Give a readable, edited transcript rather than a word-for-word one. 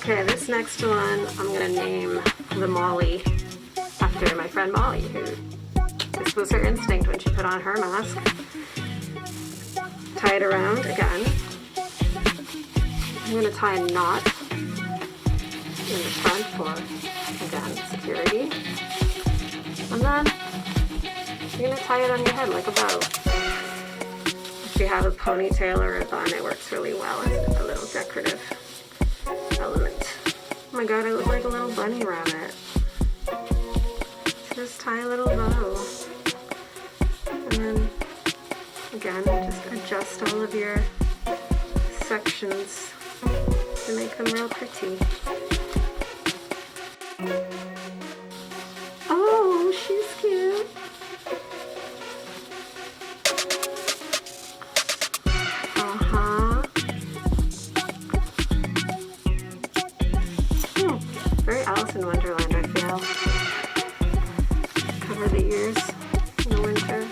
Okay, this next one I'm gonna name the Molly after my friend Molly, who this was her instinct when she put on her mask. Tie it around again. I'm gonna tie a knot in the front for, again, security. And then you're gonna tie it on your head like a bow. If you have a ponytail or a bun, it works really well as a little decorative element. Oh my god, I look like a little bunny rabbit. Just tie a little bow. And then, again, just adjust all of your sections to make them real pretty. Oh, she's cute. Very Alice in Wonderland, I feel. Cover the ears in the winter.